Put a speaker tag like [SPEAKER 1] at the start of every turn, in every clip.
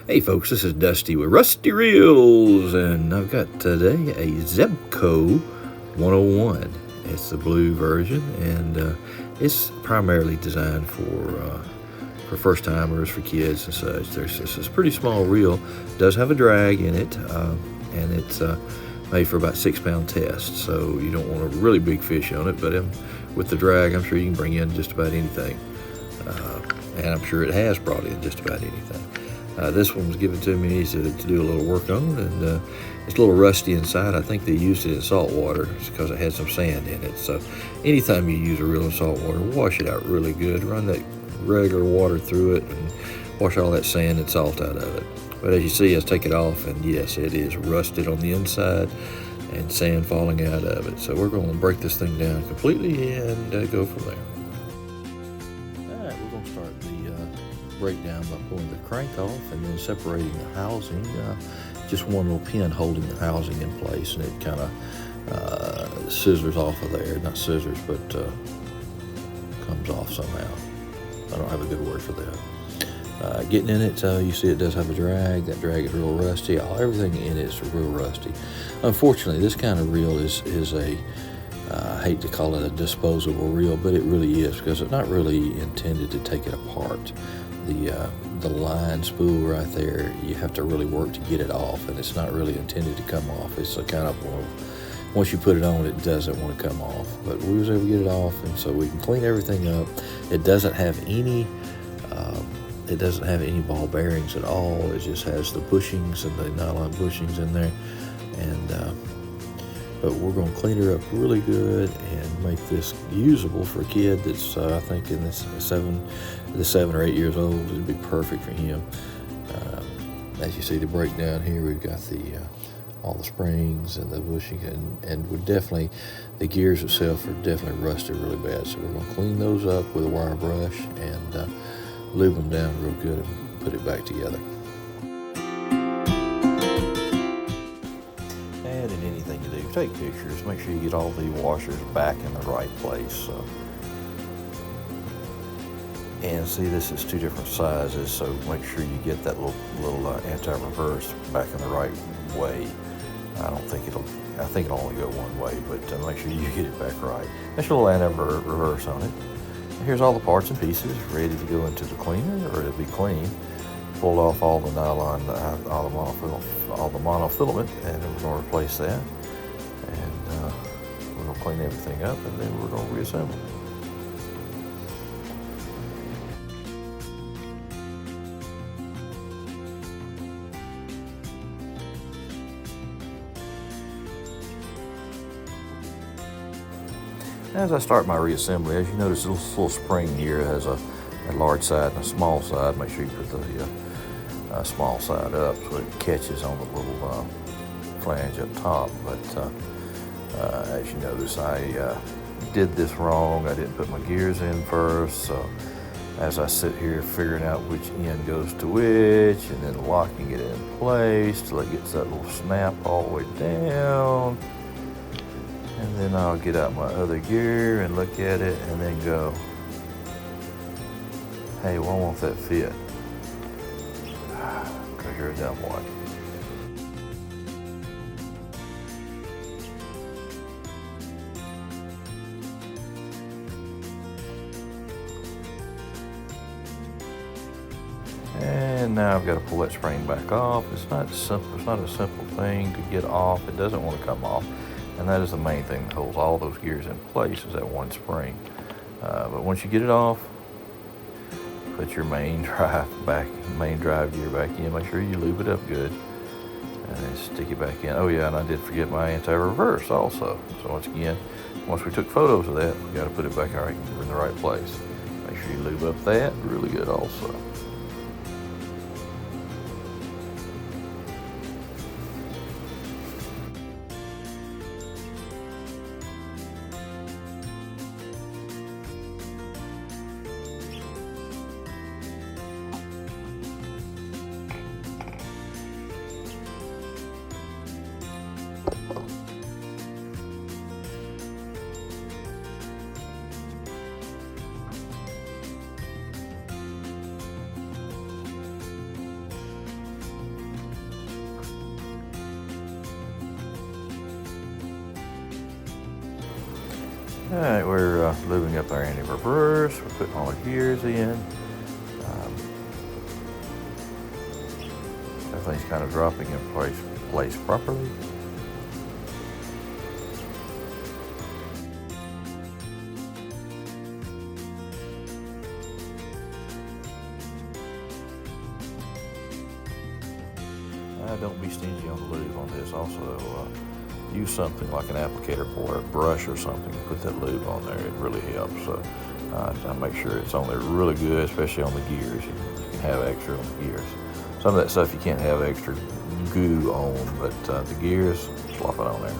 [SPEAKER 1] Hey folks, this is Dusty with Rusty Reels, and I've got today a Zebco 101. It's the blue version, and it's primarily designed for first timers, for kids and such. This is a pretty small reel. It does have a drag in it, and it's made for about 6-pound test, so you don't want a really big fish on it, but with the drag, I'm sure you can bring in just about anything, and I'm sure it has brought in just about anything. This one was given to me to do a little work on, and it's a little rusty inside. I think they used it in salt water because it had some sand in it. So anytime you use a reel in salt water, wash it out really good. Run that regular water through it and wash all that sand and salt out of it. But as you see, let's take it off, and yes, it is rusted on the inside and sand falling out of it. So we're going to break this thing down completely and go from there. All right, we're going to start the breakdown by pulling the crank off and then separating the housing. Just one little pin holding the housing in place, and it kind of scissors off of there. Not scissors, but comes off somehow. I don't have a good word for that. Getting in it, you see it does have a drag. That drag is real rusty. Everything in it is real rusty. Unfortunately, this kind of reel is a I hate to call it a disposable reel, but it really is, because it's not really intended to take it apart. The line spool right there, you have to really work to get it off, and it's not really intended to come off. It's a kind of once you put it on, it doesn't want to come off. But we was able to get it off, and so we can clean everything up. It doesn't have any ball bearings at all. It just has the bushings and the nylon bushings in there, and but we're going to clean her up really good and make this usable for a kid that's I think in this 7 or 8 years old. It'd be perfect for him. As you see the breakdown here, we've got all the springs and the bushing, and we're definitely, the gears itself are definitely rusted really bad. So we're going to clean those up with a wire brush and lube them down real good and put it back together. And in anything you do, take pictures. Make sure you get all the washers back in the right place. And see, this is 2 different sizes, so make sure you get that little anti-reverse back in the right way. I think it'll only go one way, but make sure you get it back right. That's your little anti-reverse on it. And here's all the parts and pieces ready to go into the cleaner, or it'll be clean. Pulled off all the nylon, all the monofilament, and then we're going to replace that. And we're going to clean everything up, and then we're going to reassemble. As I start my reassembly, as you notice, this little spring here has a large side and a small side. Make sure you put the small side up so it catches on the little flange up top. But as you notice, I did this wrong. I didn't put my gears in first. So as I sit here figuring out which end goes to which, and then locking it in place till it gets that little snap all the way down. And then I'll get out my other gear and look at it and then go, hey, why won't that fit? Because you're a dumb one. And now I've got to pull that spring back off. It's not simple. It's not a simple thing to get off. It doesn't want to come off. And that is the main thing that holds all those gears in place, is that one spring. But once you get it off, put your main drive gear back in. Make sure you lube it up good, and then stick it back in. Oh yeah, and I did forget my anti-reverse also. So once we took photos of that, we got to put it back in the right place. Make sure you lube up that really good also. All right, we're lubing up our anti-reverse. We're putting all our gears in. Everything's kind of dropping in place properly. Don't be stingy on the lube on this. Also, use something like an applicator or a brush or something to put that lube on there. It really helps. So I make sure it's on there really good, especially on the gears. You can have extra on the gears. Some of that stuff you can't have extra goo on, but the gears, slop it on there.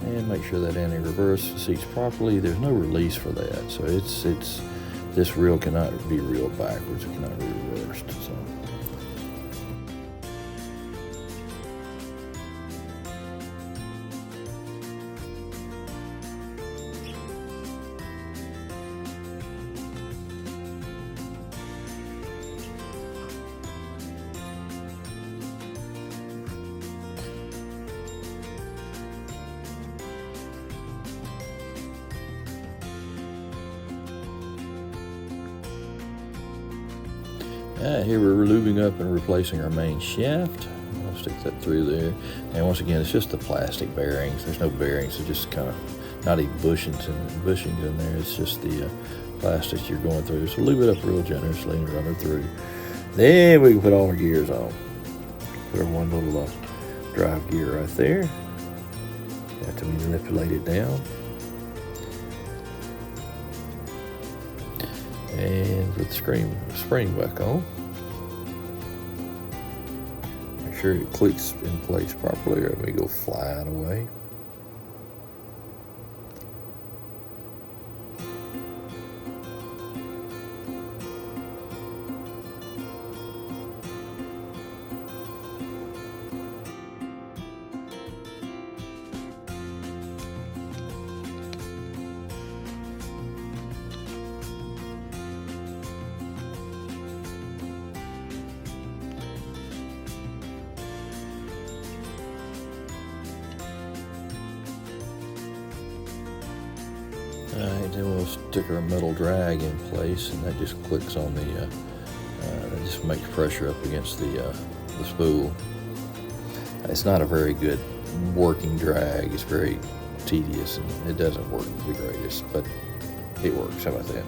[SPEAKER 1] And make sure that anti-reverse seats properly. There's no release for that, so this reel cannot be reeled backwards. It cannot be reversed. So. Here we're lubing up and replacing our main shaft. I'll stick that through there. And once again, it's just the plastic bearings. There's no bearings. It's just kind of not even bushings in there. It's just the plastics you're going through. So lube it up real generously and run her through. Then we can put all our gears on. Put our one little drive gear right there. Got to manipulate it down. And put the spring back on. Make sure it clicks in place properly or it may go flying away. Alright, then we'll stick our metal drag in place, and that just clicks on the, that just makes pressure up against the spool. It's not a very good working drag. It's very tedious, and it doesn't work the greatest, but it works. How about that?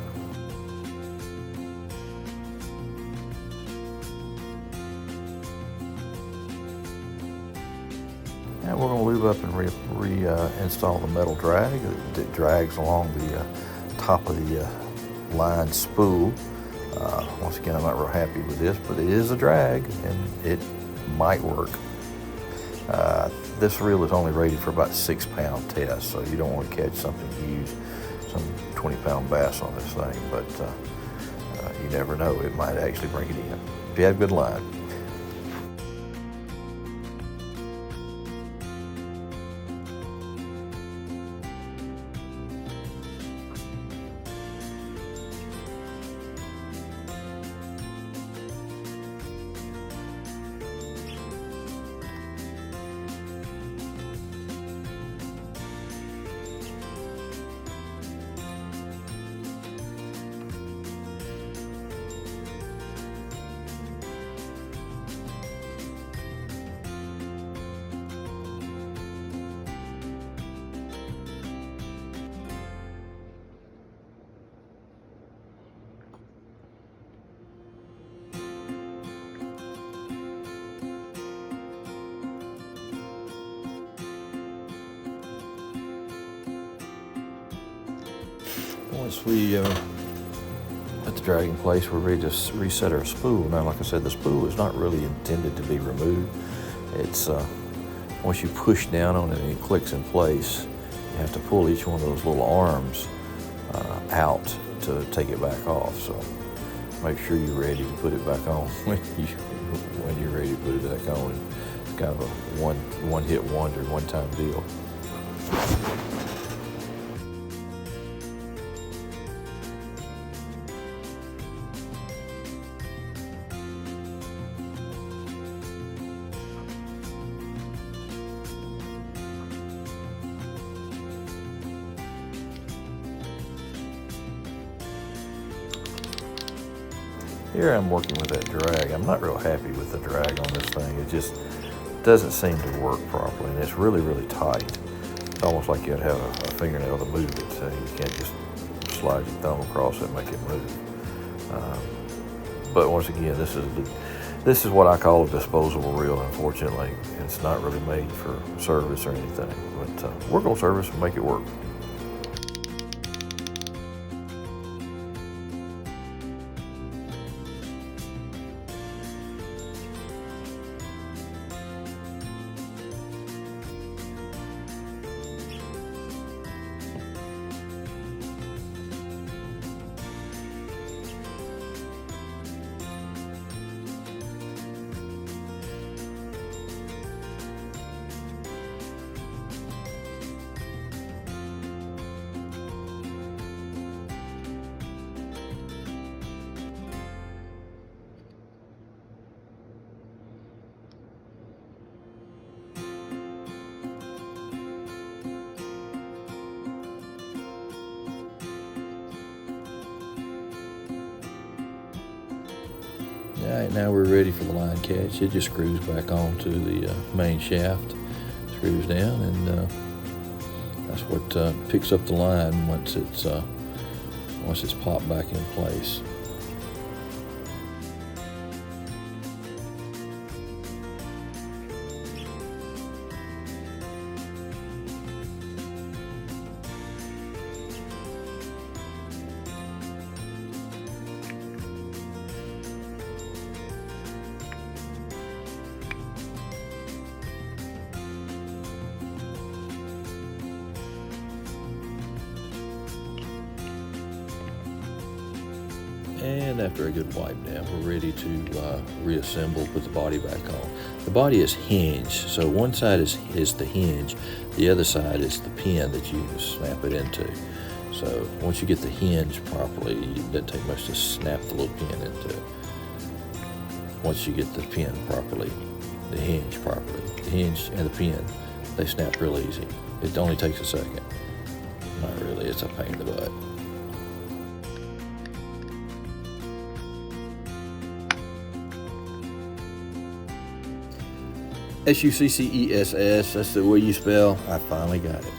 [SPEAKER 1] And we're going to lube up and reinstall the metal drag that drags along the top of the line spool. Once again, I'm not real happy with this, but it is a drag and it might work. This reel is only rated for about 6-pound test, so you don't want to catch something huge, some 20-pound bass on this thing, but you never know. It might actually bring it in if you have good line. once we put the drag in place, we're ready to reset our spool. Now, like I said, the spool is not really intended to be removed. It's once you push down on it and it clicks in place, you have to pull each one of those little arms out to take it back off. So make sure you're ready to put it back on when you're ready to put it back on. It's kind of a one-hit wonder, one-time deal. Here I'm working with that drag. I'm not real happy with the drag on this thing. It just doesn't seem to work properly, and it's really, really tight. It's almost like you'd have a fingernail to move it, so you can't just slide your thumb across it and make it move. But once again, this is what I call a disposable reel. Unfortunately, it's not really made for service or anything, but we're gonna service and make it work. All right, now we're ready for the line catch. It just screws back onto the main shaft, screws down, and that's what picks up the line once it's popped back in place. And after a good wipe down, we're ready to reassemble, put the body back on. The body is hinged, so one side is the hinge, the other side is the pin that you snap it into. So once you get the hinge properly, it doesn't take much to snap the little pin into it. Once you get the pin properly, the hinge properly, the hinge and the pin, they snap real easy. It only takes a second. Not really, it's a pain in the butt. Success, that's the way you spell. I finally got it.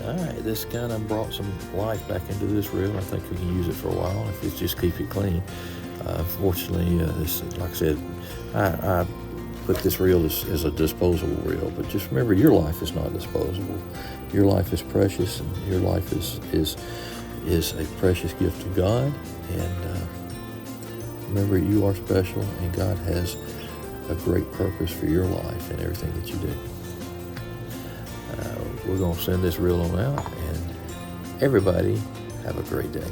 [SPEAKER 1] All right, this kind of brought some life back into this reel. I think we can use it for a while if we just keep it clean. Fortunately, this, like I said, I put this reel as a disposable reel, but just remember, your life is not disposable. Your life is precious, and your life is a precious gift to God. And remember, you are special, and God has a great purpose for your life and everything that you do. We're going to send this reel on out, and everybody have a great day.